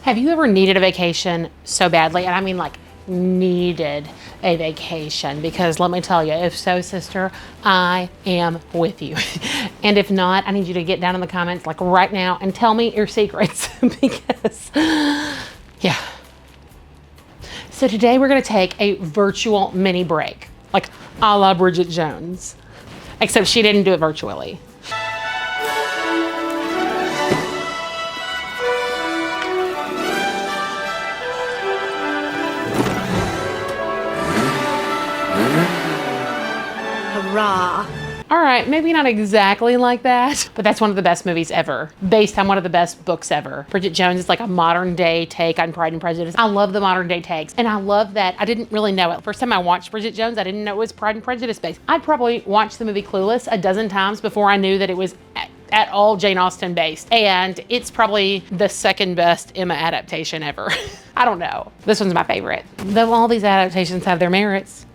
Have you ever needed a vacation so badly? And I mean like needed a vacation, because let me tell you, if so, sister, I am with you. And if not, I need you to get down in the comments like right now and tell me your secrets because yeah. So today we're gonna take a virtual mini break, like a la Bridget Jones, except she didn't do it virtually. All right, maybe not exactly like that, but that's one of the best movies ever, based on one of the best books ever. Bridget Jones is like a modern day take on Pride and Prejudice. I love the modern day takes, and I love that I didn't really know it. First time I watched Bridget Jones, I didn't know it was Pride and Prejudice based. I'd probably watched the movie Clueless a dozen times before I knew that it was at all Jane Austen based, and it's probably the second best Emma adaptation ever. I don't know. This one's my favorite, though all these adaptations have their merits.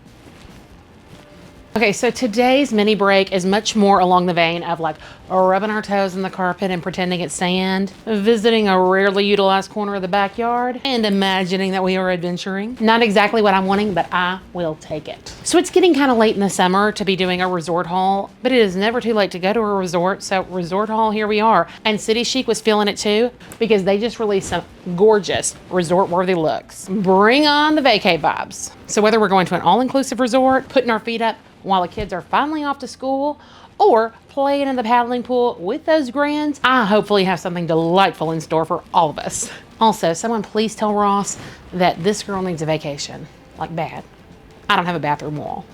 Okay, so today's mini break is much more along the vein of like rubbing our toes in the carpet and pretending it's sand, visiting a rarely utilized corner of the backyard, and imagining that we are adventuring. Not exactly what I'm wanting, but I will take it. So it's getting kind of late in the summer to be doing a resort haul, but it is never too late to go to a resort. So resort haul, here we are. And City Chic was feeling it too, because they just released some gorgeous resort-worthy looks. Bring on the Vacay Vibes. So whether we're going to an all-inclusive resort, putting our feet up while the kids are finally off to school, or playing in the paddling pool with those grands, I hopefully have something delightful in store for all of us. Also, someone please tell Ross that this girl needs a vacation, like bad. I don't have a bathroom wall.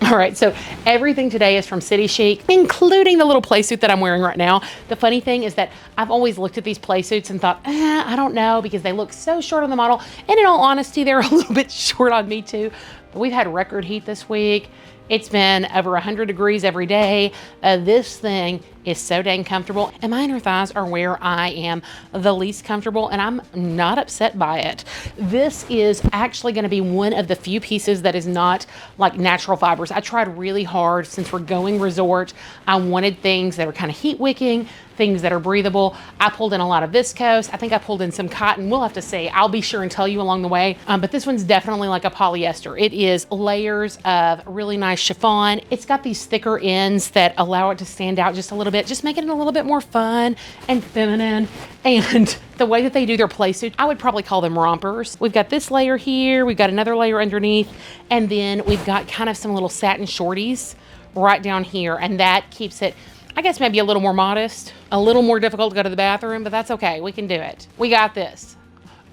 All right, so everything today is from City Chic, including the little playsuit that I'm wearing right now. The funny thing is that I've always looked at these playsuits and thought, I don't know, because they look so short on the model. And in all honesty, they're a little bit short on me too. But we've had record heat this week. It's been over 100 degrees every day. This thing is so dang comfortable, and my inner thighs are where I am the least comfortable, and I'm not upset by it. This is actually gonna be one of the few pieces that is not like natural fibers. I tried really hard, since we're going resort, I wanted things that are kind of heat wicking, things that are breathable. I pulled in a lot of viscose. I think I pulled in some cotton. We'll have to see. I'll be sure and tell you along the way. But this one's definitely like a polyester. It is layers of really nice chiffon. It's got these thicker ends that allow it to stand out just a little bit, just making it a little bit more fun and feminine. And the way that they do their playsuit, I would probably call them rompers. We've got this layer here. We've got another layer underneath. And then we've got kind of some little satin shorties right down here. And that keeps it, I guess, maybe a little more modest, a little more difficult to go to the bathroom, but that's okay. We can do it. We got this.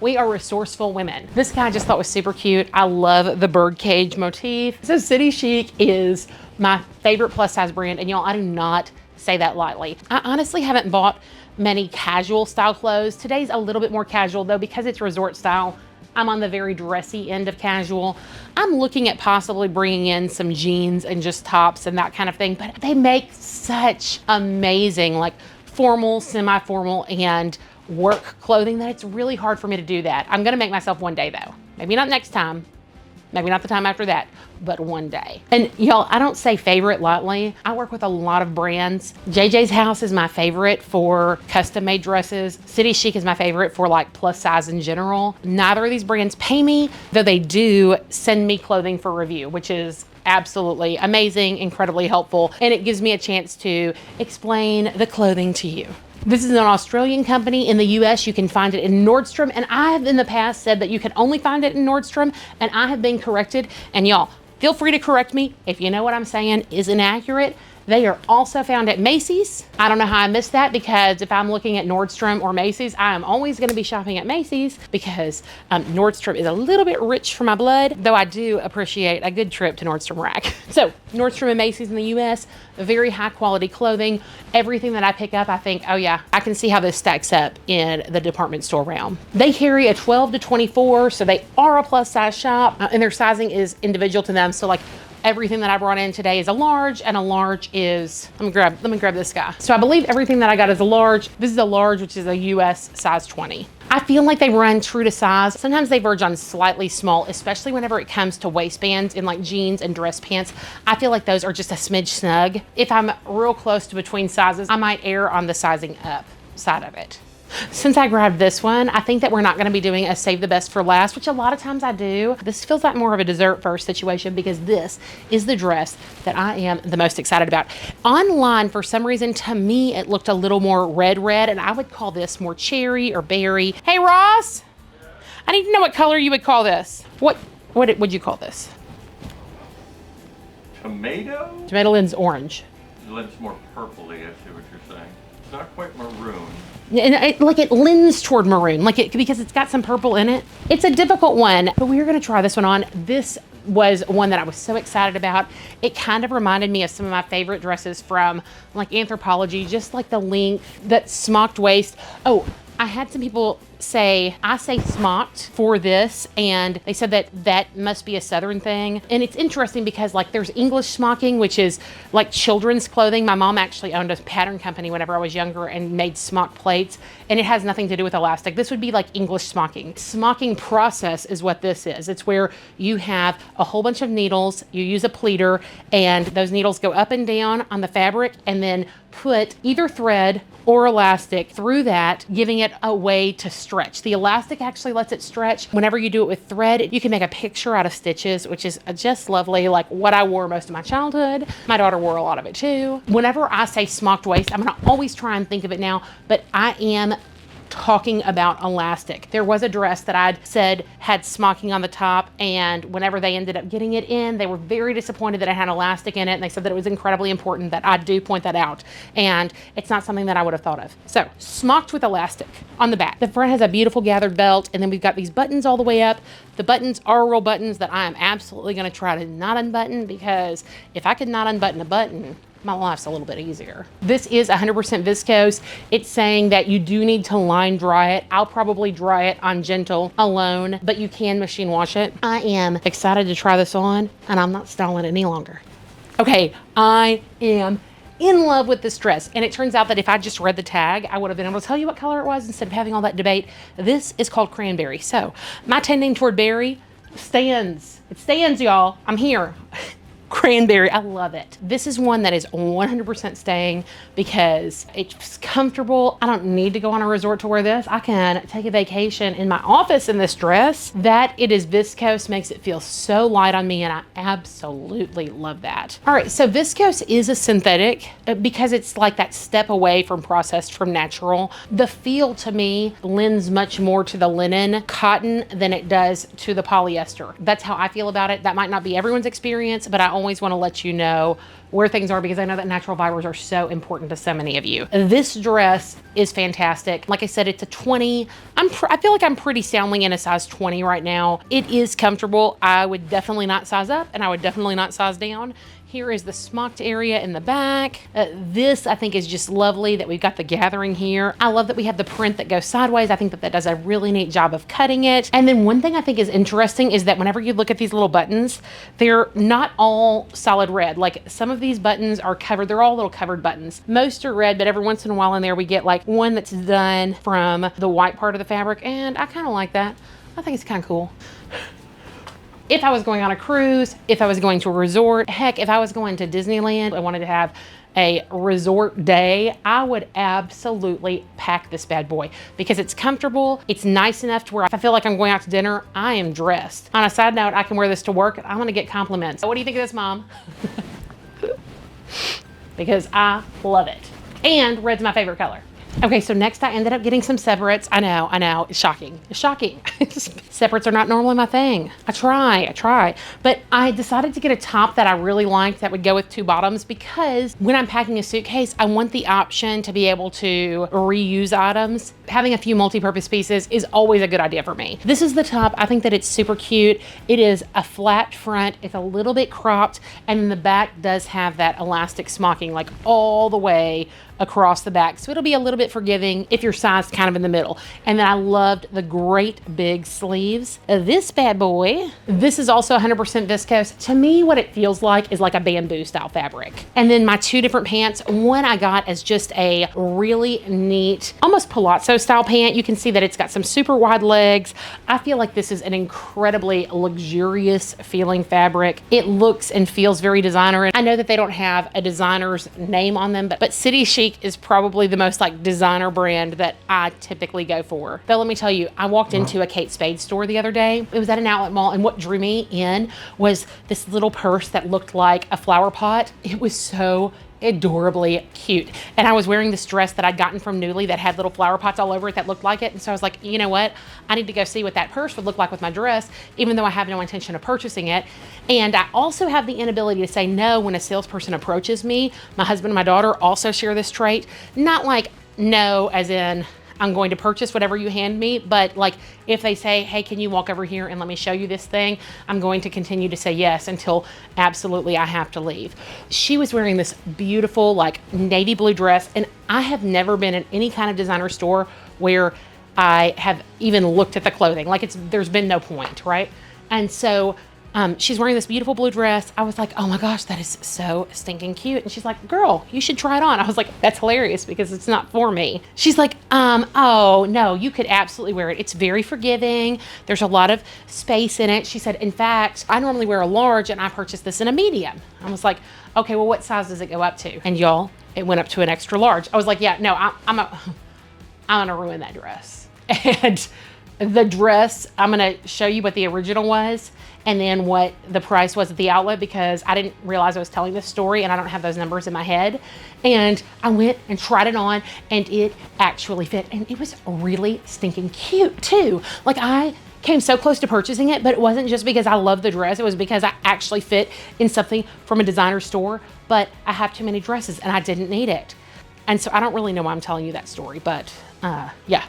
We are resourceful women. This guy I just thought was super cute. I love the bird cage motif. So City Chic is my favorite plus size brand, and y'all, I do not say that lightly. I honestly haven't bought many casual style clothes. Today's a little bit more casual though, because it's resort style. I'm on the very dressy end of casual. I'm looking at possibly bringing in some jeans and just tops and that kind of thing, but they make such amazing, like formal, semi-formal, and work clothing that it's really hard for me to do that. I'm gonna make myself one day though. Maybe not next time, maybe not the time after that, but one day. And y'all, I don't say favorite lightly. I work with a lot of brands. JJ's House is my favorite for custom made dresses. City Chic is my favorite for like plus size in general. Neither of these brands pay me, though they do send me clothing for review, which is absolutely amazing, incredibly helpful, and it gives me a chance to explain the clothing to you. This is an Australian company. In the US, you can find it in Nordstrom, and I have in the past said that you can only find it in Nordstrom, and I have been corrected. And y'all, feel free to correct me if you know what I'm saying is inaccurate. They are also found at Macy's. I don't know how I missed that, because if I'm looking at Nordstrom or Macy's, I am always gonna be shopping at Macy's, because Nordstrom is a little bit rich for my blood, though I do appreciate a good trip to Nordstrom Rack. So Nordstrom and Macy's in the US, very high quality clothing. Everything that I pick up, I think, oh yeah, I can see how this stacks up in the department store realm. They carry a 12 to 24, so they are a plus size shop, and their sizing is individual to them. So like, everything that I brought in today is a large, and a large is, let me grab this guy. So I believe everything that I got is a large. This is a large, which is a US size 20. I feel like they run true to size. Sometimes they verge on slightly small, especially whenever it comes to waistbands in like jeans and dress pants. I feel like those are just a smidge snug. If I'm real close to between sizes, I might err on the sizing up side of it. Since I grabbed this one, I think that we're not going to be doing a save the best for last, which a lot of times I do. This feels like more of a dessert first situation because this is the dress that I am the most excited about. Online, for some reason, to me, it looked a little more red, and I would call this more cherry or berry. Hey, Ross, I need to know what color you would call this. What would you call this? Tomato? Tomato lens orange. It's more purpley, I see what you're saying. It's not quite maroon. And it lends toward maroon, because it's got some purple in it. It's a difficult one, but we're gonna try this one on. This was one that I was so excited about. It kind of reminded me of some of my favorite dresses from like Anthropologie, just like the length, that smocked waist. Oh, I had some people say, I say smocked for this, and they said that that must be a Southern thing. And it's interesting because like there's English smocking, which is like children's clothing. My mom actually owned a pattern company whenever I was younger and made smock plates, and it has nothing to do with elastic. This would be like English smocking. Smocking process is what this is. It's where you have a whole bunch of needles, you use a pleater, and those needles go up and down on the fabric, and then put either thread or elastic through that, giving it a way to stretch. The elastic actually lets it stretch. Whenever you do it with thread, you can make a picture out of stitches, which is just lovely, like what I wore most of my childhood. My daughter wore a lot of it too. Whenever I say smocked waist, I'm gonna always try and think of it now, but I am talking about elastic. There was a dress that I'd said had smocking on the top, and whenever they ended up getting it in, they were very disappointed that it had elastic in it, and they said that it was incredibly important that I do point that out, and it's not something that I would have thought of. So, smocked with elastic on the back. The front has a beautiful gathered belt, and then we've got these buttons all the way up. The buttons are real buttons that I am absolutely going to try to not unbutton, because if I could not unbutton a button, my life's a little bit easier. This is 100% viscose. It's saying that you do need to line dry it. I'll probably dry it on gentle alone, but you can machine wash it. I am excited to try this on, and I'm not stalling any longer. Okay, I am in love with this dress, and it turns out that if I just read the tag, I would have been able to tell you what color it was instead of having all that debate. This is called Cranberry. So my tending toward berry stands. It stands, y'all. I'm here. Cranberry, I love it. This is one that is 100% staying because it's comfortable. I don't need to go on a resort to wear this. I can take a vacation in my office in this dress. That it is viscose makes it feel so light on me, and I absolutely love that. All right, so viscose is a synthetic because it's like that step away from processed, from natural. The feel to me lends much more to the linen cotton than it does to the polyester. That's how I feel about it. That might not be everyone's experience, but I always want to let you know where things are because I know that natural fibers are so important to so many of you. This dress is fantastic. Like I said, it's a 20. I feel like I'm pretty soundly in a size 20 right now. It is comfortable. I would definitely not size up, and I would definitely not size down. Here is the smocked area in the back. This, I think, is just lovely that we've got the gathering here. I love that we have the print that goes sideways. I think that that does a really neat job of cutting it. And then one thing I think is interesting is that whenever you look at these little buttons, they're not all solid red. Like some of these buttons are covered. They're all little covered buttons. Most are red, but every once in a while in there we get like one that's done from the white part of the fabric, and I kind of like that. I think it's kind of cool. If I was going on a cruise, if I was going to a resort, heck, if I was going to Disneyland, I wanted to have a resort day, I would absolutely pack this bad boy because it's comfortable. It's nice enough to where if I feel like I'm going out to dinner, I am dressed. On a side note, I can wear this to work. I'm gonna get compliments. What do you think of this, Mom? Because I love it. And red's my favorite color. Okay, so next I ended up getting some separates. I know, it's shocking. It's shocking. Separates are not normally my thing. I try. But I decided to get a top that I really liked that would go with two bottoms because when I'm packing a suitcase, I want the option to be able to reuse items. Having a few multi-purpose pieces is always a good idea for me. This is the top. I think that it's super cute. It is a flat front. It's a little bit cropped, and then the back does have that elastic smocking like all the way across the back. So it'll be a little bit forgiving if you're sized kind of in the middle. And then I loved the great big sleeves. This bad boy, this is also 100% viscose. To me, what it feels like is like a bamboo style fabric. And then my two different pants, one I got as just a really neat, almost palazzo style pant. You can see that it's got some super wide legs. I feel like this is an incredibly luxurious feeling fabric. It looks and feels very designer. And I know that they don't have a designer's name on them, but City Chic Chic is probably the most like designer brand that I typically go for. But let me tell you, I walked into a Kate Spade store the other day. It was at an outlet mall, and what drew me in was this little purse that looked like a flower pot. It was so adorably cute. And I was wearing this dress that I'd gotten from Nuuly that had little flower pots all over it that looked like it. And so I was like, you know what? I need to go see what that purse would look like with my dress, even though I have no intention of purchasing it. And I also have the inability to say no when a salesperson approaches me. My husband and my daughter also share this trait. Not like no as in I'm going to purchase whatever you hand me, but like if they say, hey, can you walk over here and let me show you this thing? I'm going to continue to say yes until absolutely I have to leave. She was wearing this beautiful like navy blue dress, and I have never been in any kind of designer store where I have even looked at the clothing. Like there's been no point, right? And so she's wearing this beautiful blue dress. I was like, oh my gosh, that is so stinking cute. And she's like, girl, you should try it on. I was like, that's hilarious because it's not for me. She's like, oh no, you could absolutely wear it. It's very forgiving. There's a lot of space in it. She said, in fact, I normally wear a large and I purchased this in a medium. I was like, okay, well, what size does it go up to? And y'all, it went up to an extra large. I was like, yeah, no, I'm gonna ruin that dress. And the dress, I'm gonna show you what the original was and then what the price was at the outlet, because I didn't realize I was telling this story and I don't have those numbers in my head. And I went and tried it on and it actually fit, and it was really stinking cute too. Like I came so close to purchasing it, but it wasn't just because I love the dress. It was because I actually fit in something from a designer store, but I have too many dresses and I didn't need it. And so I don't really know why I'm telling you that story, but yeah.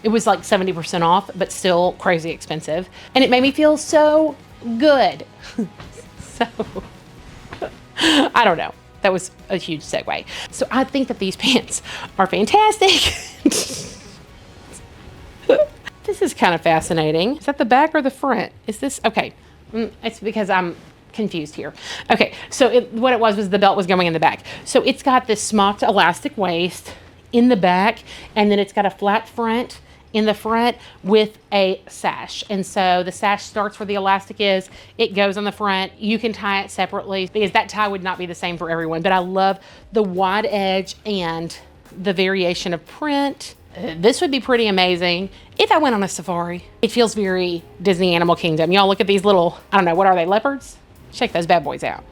It was like 70% off, but still crazy expensive. And it made me feel so good. So, I don't know. That was a huge segue. So I think that these pants are fantastic. This is kind of fascinating. Is that the back or the front? Is this, okay. It's because I'm confused here. Okay, so what it was the belt was going in the back. So it's got this smocked elastic waist in the back, and then it's got a flat front in the front with a sash. And so the sash starts where the elastic is, it goes on the front. You can tie it separately because that tie would not be the same for everyone, but I love the wide edge and the variation of print. This would be pretty amazing if I went on a safari. It feels very Disney Animal Kingdom. Y'all look at these little, I don't know, what are they, leopards? Check those bad boys out.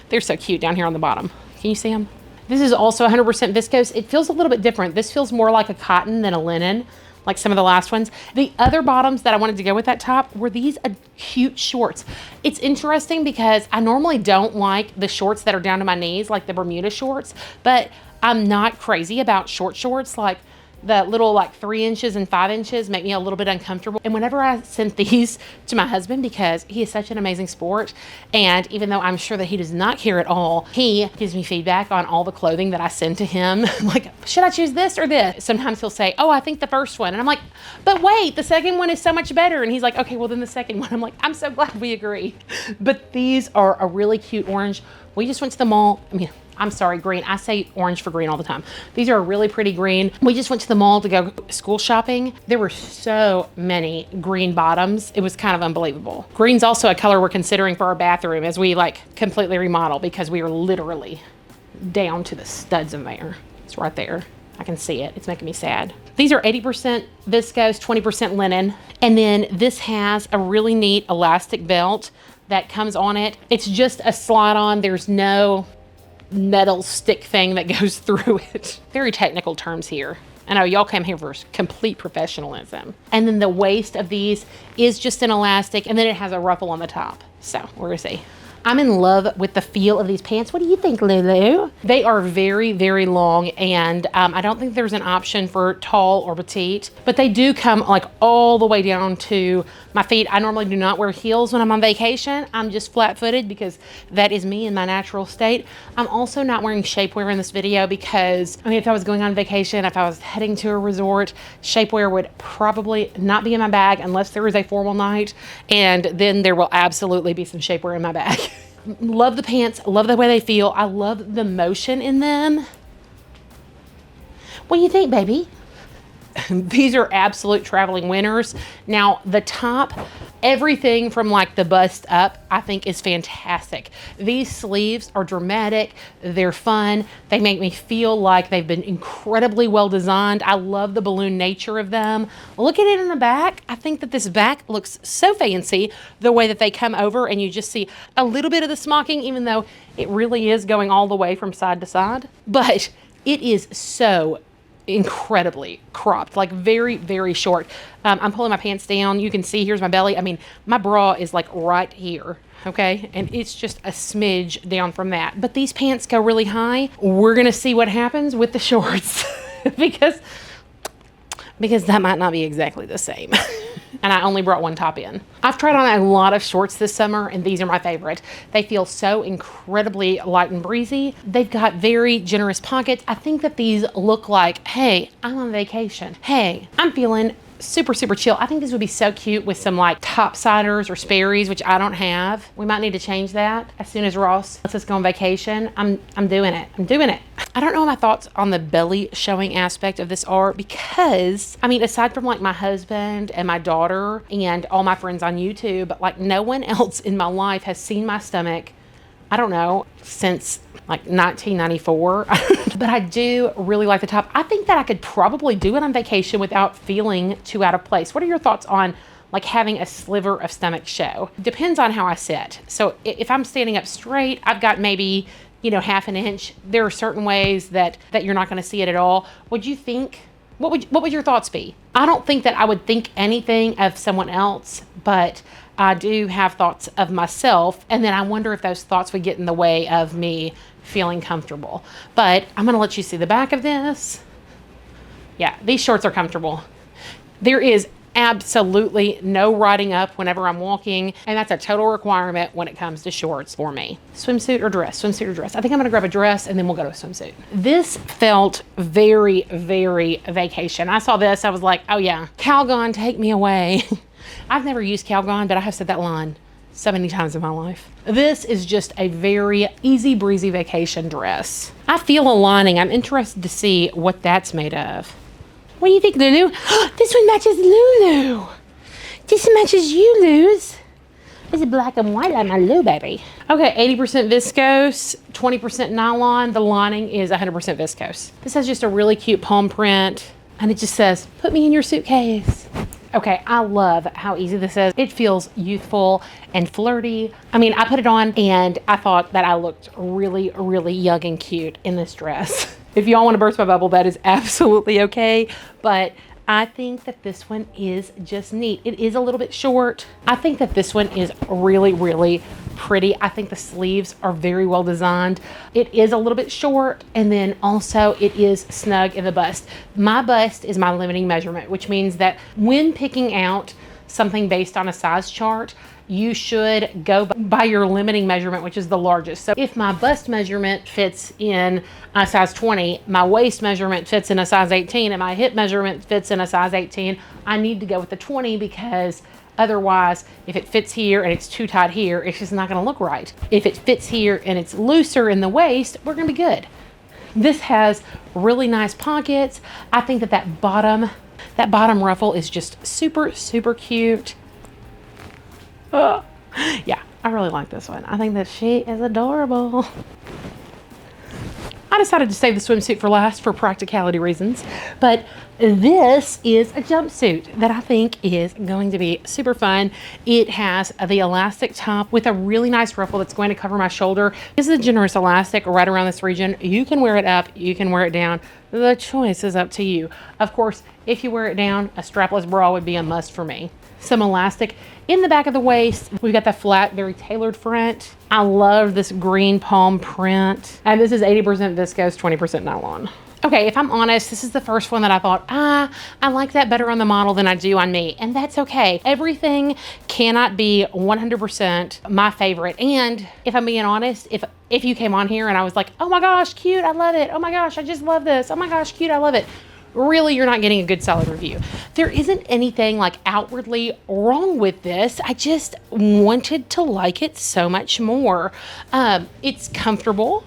They're so cute down here on the bottom. Can you see them? This is also 100% viscose. It feels a little bit different. This feels more like a cotton than a linen, like some of the last ones. The other bottoms that I wanted to go with that top were these cute shorts. It's interesting because I normally don't like the shorts that are down to my knees, like the Bermuda shorts, but I'm not crazy about short shorts. Like the little like 3 inches and 5 inches make me a little bit uncomfortable. And whenever I sent these to my husband, because he is such an amazing sport, and even though I'm sure that he does not care at all, he gives me feedback on all the clothing that I send to him. Like, should I choose this or this? Sometimes he'll say, oh, I think the first one. And I'm like, but wait, the second one is so much better. And he's like, okay, well then the second one. I'm like, I'm so glad we agree. But these are a really cute orange. We just went to the mall. I mean, I'm sorry, green. I say orange for green all the time. These are a really pretty green. We just went to the mall to go school shopping. There were so many green bottoms. It was kind of unbelievable. Green's also a color we're considering for our bathroom as we like completely remodel, because we are literally down to the studs in there. It's right there. I can see it. It's making me sad. These are 80% viscose, 20% linen. And then this has a really neat elastic belt that comes on it. It's just a slide on. There's no metal stick thing that goes through it. Very technical terms here. I know y'all came here for complete professionalism. And then the waist of these is just an elastic, and then it has a ruffle on the top. So we're gonna see. I'm in love with the feel of these pants. What do you think, Lulu? They are very, very long, and I don't think there's an option for tall or petite, but they do come like all the way down to my feet. I normally do not wear heels when I'm on vacation. I'm just flat-footed because that is me in my natural state. I'm also not wearing shapewear in this video because, I mean, if I was going on vacation, if I was heading to a resort, shapewear would probably not be in my bag unless there is a formal night, and then there will absolutely be some shapewear in my bag. Love the pants, love the way they feel. I love the motion in them. What do you think, baby? These are absolute traveling winners. Now, the top, Everything from like the bust up, I think is fantastic. These sleeves are dramatic. They're fun. They make me feel like they've been incredibly well designed. I love the balloon nature of them. Look at it in the back. I think that this back looks so fancy, the way that they come over and you just see a little bit of the smocking, even though it really is going all the way from side to side. But it is so incredibly cropped, like very, very short. I'm pulling my pants down. You can see here's my belly. I mean, my bra is like right here, okay? And it's just a smidge down from that. But these pants go really high. We're gonna see what happens with the shorts because that might not be exactly the same. And I only brought one top in. I've tried on a lot of shorts this summer, and these are my favorite. They feel so incredibly light and breezy. They've got very generous pockets. I think that these look like, hey, I'm on vacation. Hey, I'm feeling super, super chill. I think these would be so cute with some like topsiders or Sperry's, which I don't have. We might need to change that as soon as Ross lets us go on vacation. I'm doing it. I'm doing it. I don't know what my thoughts on the belly showing aspect of this are because, I mean, aside from like my husband and my daughter and all my friends on YouTube, like no one else in my life has seen my stomach, I don't know, since like 1994. But I do really like the top. I think that I could probably do it on vacation without feeling too out of place. What are your thoughts on like having a sliver of stomach show? Depends on how I sit. So if I'm standing up straight, I've got maybe, you know, half an inch. There are certain ways that you're not going to see it at all. Would you think, what would your thoughts be? I don't think that I would think anything of someone else, but I do have thoughts of myself. And then I wonder if those thoughts would get in the way of me feeling comfortable. But I'm going to let you see the back of this. Yeah, these shorts are comfortable. There is absolutely no riding up whenever I'm walking, and that's a total requirement when it comes to shorts for me. Swimsuit or dress? Swimsuit or dress? I think I'm gonna grab a dress and then we'll go to a swimsuit. This felt very, very vacation. I saw this, I was like, oh yeah, Calgon, take me away. I've never used Calgon, but I have said that line so many times in my life. This is just a very easy breezy vacation dress. I feel a lining. I'm interested to see what that's made of. What do you think, Lulu? This one matches Lulu. This matches you, Luz. This is black and white like my Lulu baby. Okay, 80% viscose, 20% nylon. The lining is 100% viscose. This has just a really cute palm print, and it just says, put me in your suitcase. Okay, I love how easy this is. It feels youthful and flirty. I mean, I put it on and I thought that I looked really, really young and cute in this dress. If y'all want to burst my bubble, that is absolutely okay. But I think that this one is just neat. It is a little bit short. I think that this one is really, really pretty. I think the sleeves are very well designed. It is a little bit short, and then also it is snug in the bust. My bust is my limiting measurement, which means that when picking out something based on a size chart, you should go by your limiting measurement, which is the largest. So if my bust measurement fits in a size 20, my waist measurement fits in a size 18, and my hip measurement fits in a size 18, I need to go with the 20 because otherwise, if it fits here and it's too tight here, it's just not gonna look right. If it fits here and it's looser in the waist, we're gonna be good. This has really nice pockets. I think that bottom ruffle is just super, super cute. Yeah, I really like this one. I think that she is adorable. I decided to save the swimsuit for last for practicality reasons, but this is a jumpsuit that I think is going to be super fun. It has the elastic top with a really nice ruffle that's going to cover my shoulder. This is a generous elastic right around this region. You can wear it up, you can wear it down. The choice is up to you. Of course, if you wear it down, a strapless bra would be a must for me. Some elastic in the back of the waist. We've got the flat, very tailored front. I love this green palm print. And this is 80% viscose, 20% nylon. Okay, if I'm honest, this is the first one that I thought, I like that better on the model than I do on me. And that's okay. Everything cannot be 100% my favorite. And if I'm being honest, if you came on here and I was like, oh my gosh, cute, I love it. Oh my gosh, I just love this. Oh my gosh, cute, I love it. Really, you're not getting a good solid review. There isn't anything like outwardly wrong with this. I just wanted to like it so much more. It's comfortable.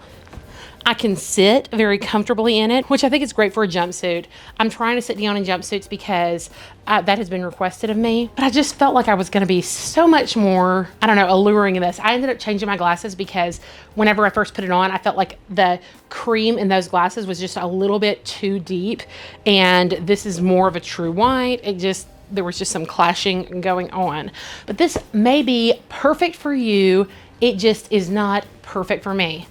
I can sit very comfortably in it, which I think is great for a jumpsuit. I'm trying to sit down in jumpsuits because that has been requested of me, but I just felt like I was going to be so much more, I don't know, alluring in this. I ended up changing my glasses because whenever I first put it on, I felt like the cream in those glasses was just a little bit too deep, and this is more of a true white. There was just some clashing going on, but this may be perfect for you. It just is not perfect for me.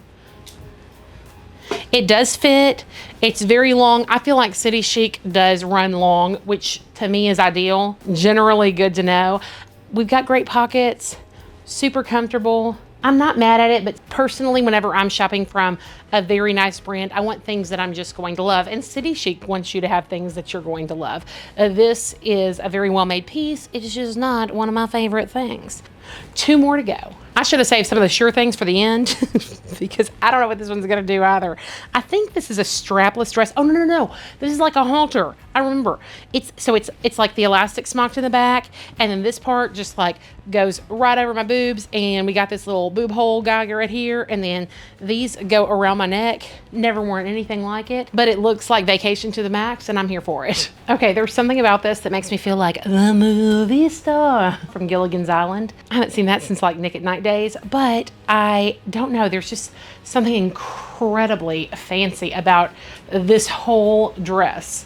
It does fit. It's very long. I feel like City Chic does run long, which to me is ideal. Generally good to know. We've got great pockets, super comfortable. I'm not mad at it, but personally, whenever I'm shopping from a very nice brand, I want things that I'm just going to love. And City Chic wants you to have things that you're going to love. This is a very well-made piece. It's just not one of my favorite things. 2 more to go. I should have saved some of the sure things for the end because I don't know what this one's going to do either. I think this is a strapless dress. Oh, no. This is like a halter. I remember. It's like the elastic smocked in the back, and then this part just like goes right over my boobs, and we got this little boob hole guy right here, and then these go around my neck. Never worn anything like it, but it looks like vacation to the max, and I'm here for it. Okay, there's something about this that makes me feel like the movie star from Gilligan's Island. I haven't seen that since like Nick at Night days, but I don't know. There's just something incredibly fancy about this whole dress.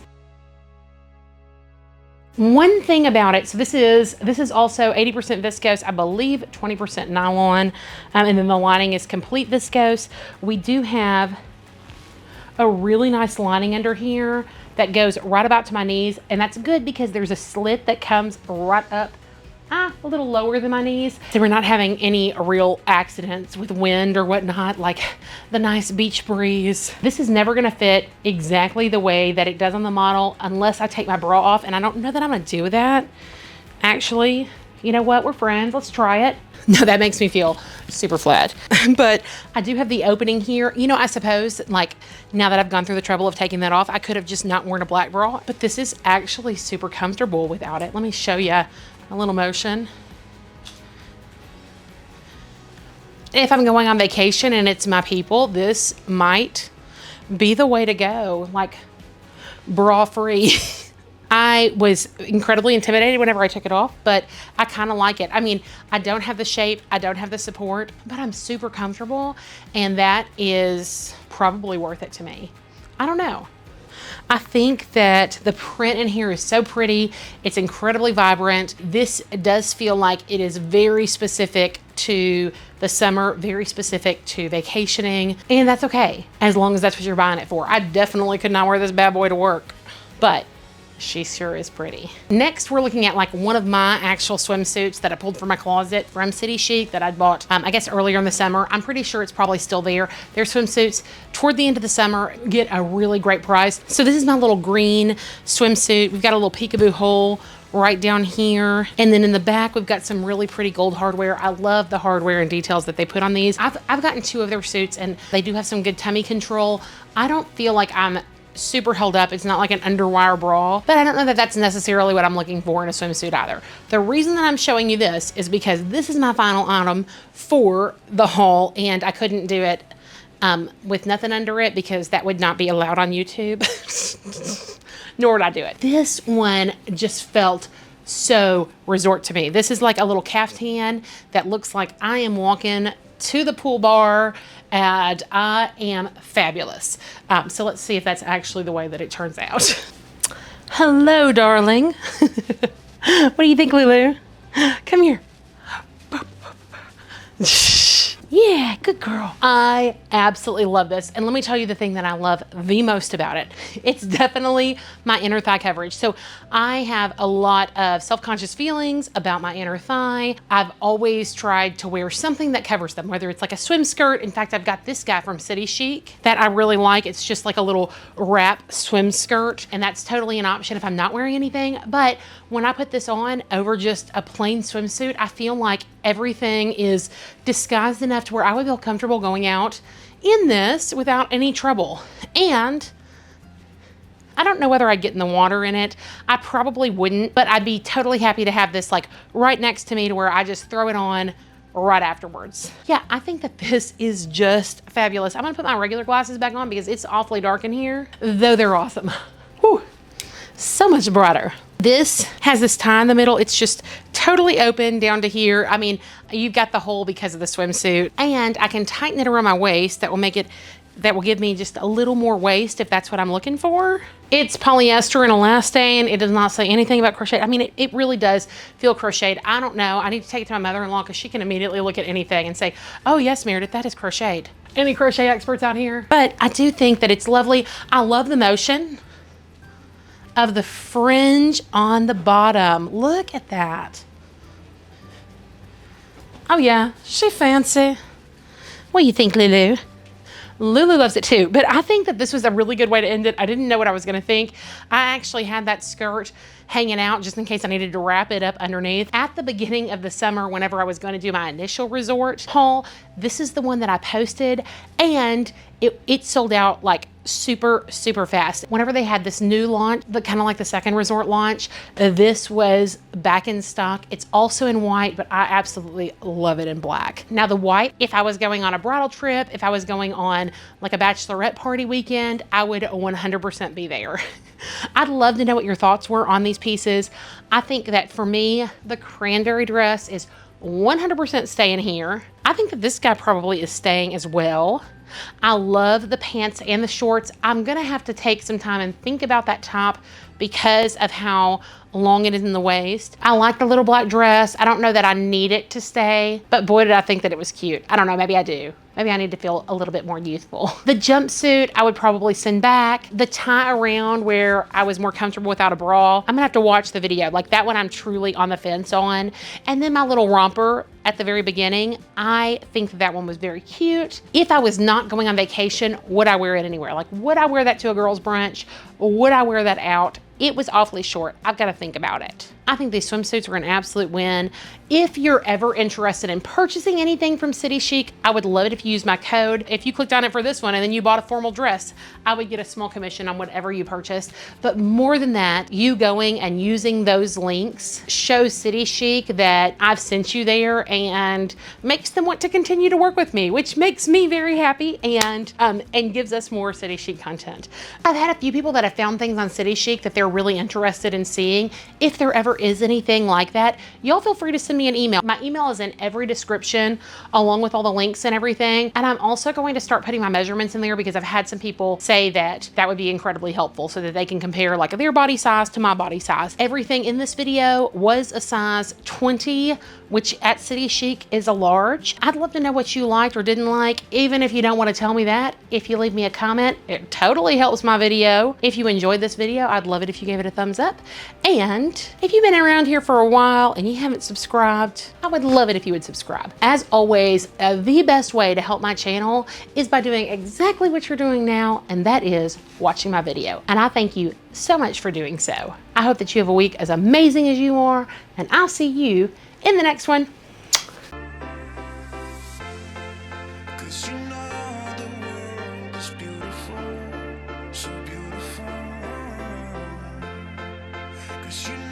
One thing about it, so this is also 80% viscose, I believe 20% nylon, and then the lining is complete viscose. We do have a really nice lining under here that goes right about to my knees, and that's good because there's a slit that comes right up a little lower than my knees. So we're not having any real accidents with wind or whatnot, like the nice beach breeze. This is never gonna fit exactly the way that it does on the model unless I take my bra off, and I don't know that I'm gonna do that. Actually, you know what? We're friends. Let's try it. No, that makes me feel super flat. But I do have the opening here. You know, I suppose, like, now that I've gone through the trouble of taking that off, I could have just not worn a black bra, but this is actually super comfortable without it. Let me show you a little motion. If I'm going on vacation and it's my people, this might be the way to go, like bra free. I was incredibly intimidated whenever I took it off, but I kind of like it. I mean, I don't have the shape, I don't have the support, but I'm super comfortable, and that is probably worth it to me. I don't know. I think that the print in here is so pretty. It's incredibly vibrant. This does feel like it is very specific to the summer, very specific to vacationing, and that's okay, as long as that's what you're buying it for. I definitely could not wear this bad boy to work, but she sure is pretty. Next, we're looking at like one of my actual swimsuits that I pulled from my closet from City Chic that I'd bought, I guess earlier in the summer. I'm pretty sure it's probably still there. Their swimsuits toward the end of the summer get a really great price. So this is my little green swimsuit. We've got a little peekaboo hole right down here, and then in the back we've got some really pretty gold hardware. I love the hardware and details that they put on these. I've gotten 2 of their suits, and they do have some good tummy control. I don't feel like I'm super held up. It's not like an underwire bra, but I don't know that that's necessarily what I'm looking for in a swimsuit either. The reason that I'm showing you this is because this is my final item for the haul, and I couldn't do it with nothing under it because that would not be allowed on YouTube. Nor would I do it. This one just felt so resort to me. This is like a little caftan that looks like I am walking to the pool bar and I am fabulous. So let's see if that's actually the way that it turns out. Hello, darling. What do you think, Lulu? Come here. Yeah, good girl. I absolutely love this. And let me tell you the thing that I love the most about it. It's definitely my inner thigh coverage. So I have a lot of self-conscious feelings about my inner thigh. I've always tried to wear something that covers them, whether it's like a swim skirt. In fact, I've got this guy from City Chic that I really like. It's just like a little wrap swim skirt, and that's totally an option if I'm not wearing anything. But when I put this on over just a plain swimsuit, I feel like everything is disguised enough to where I would feel comfortable going out in this without any trouble. And I don't know whether I'd get in the water in it. I probably wouldn't, but I'd be totally happy to have this like right next to me to where I just throw it on, right afterwards. Yeah, I think that this is just fabulous. I'm gonna put my regular glasses back on because it's awfully dark in here, though they're awesome. Whew, so much brighter. This has this tie in the middle. It's just totally open down to here. I mean, you've got the hole because of the swimsuit, and I can tighten it around my waist. That will give me just a little more waist if that's what I'm looking for. It's polyester and elastane. It does not say anything about crochet. I mean, it really does feel crocheted. I don't know. I need to take it to my mother-in-law because she can immediately look at anything and say, oh yes, Meredith, that is crocheted. Any crochet experts out here? But I do think that it's lovely. I love the motion of the fringe on the bottom. Look at that. Oh yeah, she fancy. What do you think, Lulu? Lulu loves it too, but I think that this was a really good way to end it. I didn't know what I was gonna think. I actually had that skirt hanging out just in case I needed to wrap it up underneath. At the beginning of the summer, whenever I was going to do my initial resort haul, this is the one that I posted, and it sold out like super fast. Whenever they had this new launch, but kind of like the second resort launch, this was back in stock. It's also in white, but I absolutely love it in black. Now the white, if I was going on a bridal trip, if I was going on like a bachelorette party weekend, I would 100% be there. I'd love to know what your thoughts were on these pieces. I think that for me, the cranberry dress is 100% staying here. I think that this guy probably is staying as well. I love the pants and the shorts. I'm gonna have to take some time and think about that top because of how long it is in the waist. I like the little black dress. I don't know that I need it to stay, but boy, did I think that it was cute. I don't know, maybe I do. Maybe I need to feel a little bit more youthful. The jumpsuit, I would probably send back. The tie around where I was more comfortable without a bra, I'm gonna have to watch the video. Like that one I'm truly on the fence on. And then my little romper at the very beginning, I think that one was very cute. If I was not going on vacation, would I wear it anywhere? Like, would I wear that to a girl's brunch? Or would I wear that out? It was awfully short. I've got to think about it. I think these swimsuits are an absolute win. If you're ever interested in purchasing anything from City Chic, I would love it if you use my code. If you clicked on it for this one and then you bought a formal dress, I would get a small commission on whatever you purchased. But more than that, you going and using those links shows City Chic that I've sent you there and makes them want to continue to work with me, which makes me very happy and gives us more City Chic content. I've had a few people that have found things on City Chic that they're really interested in seeing. If there ever is anything like that, y'all feel free to send me an email. My email is in every description along with all the links and everything. And I'm also going to start putting my measurements in there because I've had some people say that that would be incredibly helpful so that they can compare like their body size to my body size. Everything in this video was a size 20, which at City Chic is a large. I'd love to know what you liked or didn't like, even if you don't want to tell me that. If you leave me a comment, it totally helps my video. If you enjoyed this video, I'd love it if you gave it a thumbs up. And if you've been around here for a while and you haven't subscribed, I would love it if you would subscribe. As always, the best way to help my channel is by doing exactly what you're doing now, and that is watching my video. And I thank you so much for doing so. I hope that you have a week as amazing as you are, and I'll see you in the next one. You